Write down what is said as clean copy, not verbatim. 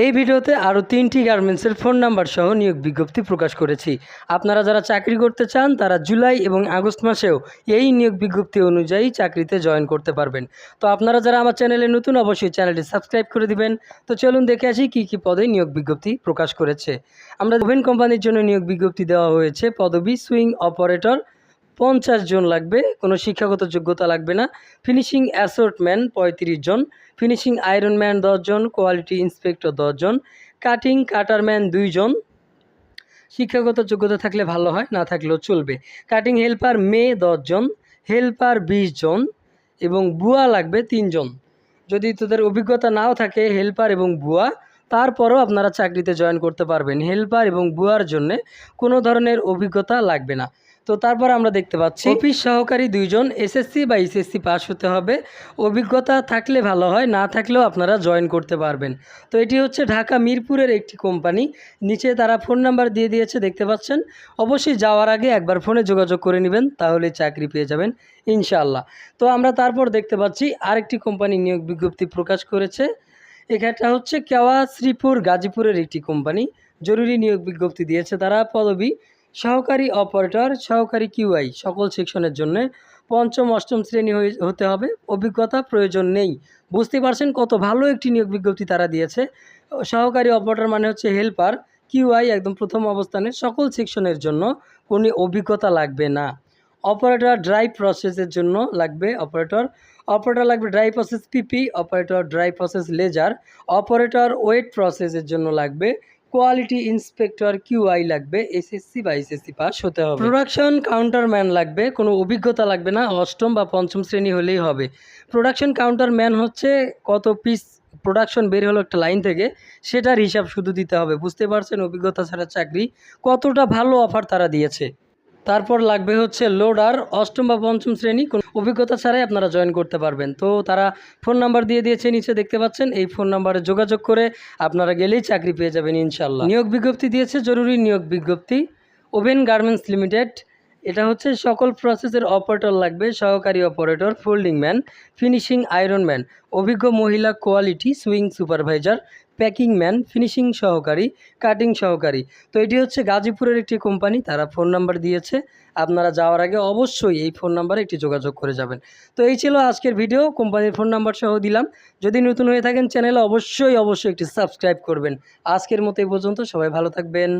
এই ভিডিওতে আরও 3টি গার্মেন্টসের ফোন নাম্বার সহ নিয়োগ বিজ্ঞপ্তি প্রকাশ করেছি। আপনারা যারা চাকরি করতে চান তারা জুলাই এবং আগস্ট মাসেও এই নিয়োগ বিজ্ঞপ্তি অনুযায়ী চাকরিতে জয়েন করতে পারবেন। তো আপনারা যারা আমার চ্যানেলে নতুন অবশ্যই চ্যানেলটি সাবস্ক্রাইব করে দিবেন। তো চলুন দেখে আসি কী কী পদে নিয়োগ বিজ্ঞপ্তি প্রকাশ করেছে। আমরা ওভেন কোম্পানির জন্য নিয়োগ বিজ্ঞপ্তি দেওয়া হয়েছে। পদবি সুইং অপারেটর, 50 জন লাগবে, কোনো শিক্ষাগত যোগ্যতা লাগবে না। ফিনিশিং অ্যাসর্টম্যান 35 জন, ফিনিশিং আয়রনম্যান 10 জন, কোয়ালিটি ইন্সপেক্টর 10 জন, কাটিং কাটারম্যান 2 জন। শিক্ষাগত যোগ্যতা থাকলে ভালো হয়, না থাকলেও চলবে। কাটিং হেল্পার মেয়ে 10 জন, হেল্পার 20 জন এবং বুয়া লাগবে 3 জন। যদি তোদের অভিজ্ঞতা নাও থাকে হেল্পার এবং বুয়া, তারপরও আপনারা চাকরিতে জয়েন করতে পারবেন। হেল্পার এবং বুয়ার জন্যে কোনো ধরনের অভিজ্ঞতা লাগবে না। তো তারপর আমরা দেখতে পাচ্ছি অফিস সহকারী 2 জন, এসএসসি বা এইচএসসি পাস হতে হবে। অভিজ্ঞতা থাকলে ভালো হয়, না থাকলেও আপনারা জয়েন করতে পারবেন। তো এটি হচ্ছে ঢাকা মিরপুরের একটি কোম্পানি। নিচে তারা ফোন নাম্বার দিয়ে দিয়েছে, দেখতে পাচ্ছেন। অবশ্যই যাওয়ার আগে একবার ফোনে যোগাযোগ করে নেবেন, তাহলে চাকরি পেয়ে যাবেন ইনশাআল্লাহ। তো আমরা তারপর দেখতে পাচ্ছি আরেকটি কোম্পানি নিয়োগ বিজ্ঞপ্তি প্রকাশ করেছে। এখানটা হচ্ছে কেওয়া শ্রীপুর গাজীপুরের একটি কোম্পানি জরুরি নিয়োগ বিজ্ঞপ্তি দিয়েছে। তারা পদবি সহকারী অপারেটর, সহকারী কিউআই, সকল সেকশনের জন্য 5ম 8ম শ্রেণী হতে হবে। অভিজ্ঞতা প্রয়োজন নেই। বুঝতে পারছেন কত ভালো একটি নিয়োগ বিজ্ঞপ্তি তারা দিয়েছে। সহকারী অপারেটর মানে হচ্ছে হেল্পার, কিউআই একদম প্রথম অবস্থানে, সকল সেকশনের জন্য কোনো অভিজ্ঞতা লাগবে না। অপারেটর ড্রাই প্রসেসের জন্য লাগবে অপারেটর লাগবে dry process PP, operator dry process laser, operator wet প্রসেসের জন্য লাগবে, কোয়ালিটি ইন্সপেক্টর কিউআই লাগবে, এসএসসি বা এসএসসি পাস হতে হবে। প্রোডাকশন কাউন্টারম্যান লাগবে, কোনো অভিজ্ঞতা লাগবে না, 8ম বা 5ম শ্রেণী হলেই হবে। প্রোডাকশন কাউন্টারম্যান হচ্ছে কত পিস প্রোডাকশন বের হলো একটা লাইন থেকে, সেটার হিসাব শুধু দিতে হবে। বুঝতে পারছেন অভিজ্ঞতা ছাড়া চাকরি কতটা ভালো অফার তারা দিয়েছে। তারপর লাগবে হচ্ছে লোডার, 8ম বা 5ম শ্রেণী, কোনো অভিজ্ঞতা ছাড়াই আপনারা জয়েন করতে পারবেন। তো তারা ফোন নাম্বার দিয়ে দিয়েছে, নিচে দেখতে পাচ্ছেন। এই ফোন নাম্বারে যোগাযোগ করে আপনারা গেলেই চাকরি পেয়ে যাবেন ইনশাল্লাহ। নিয়োগ বিজ্ঞপ্তি দিয়েছে, জরুরি নিয়োগ বিজ্ঞপ্তি। ওভেন গার্মেন্টস লিমিটেড, এটা হচ্ছে সকল প্রসেসের অপারেটর লাগবে, সহকারী operator, folding man, finishing iron man, অভিজ্ঞ মহিলা quality sewing supervisor, packing man, finishing সহকারী, কাটিং সহকারী। তো এটি হচ্ছে গাজীপুরের একটি কোম্পানি, তারা ফোন নাম্বার দিয়েছে। আপনারা যাওয়ার আগে অবশ্যই এই ফোন নাম্বারে একটি যোগাযোগ করে যাবেন। তো এই ছিল আজকের ভিডিও, কোম্পানির ফোন নাম্বার সহ দিলাম। যদি নতুন হয়ে থাকেন চ্যানেলে অবশ্যই একটি সাবস্ক্রাইব করবেন। আজকের মতো এই পর্যন্ত, সবাই ভালো থাকবেন।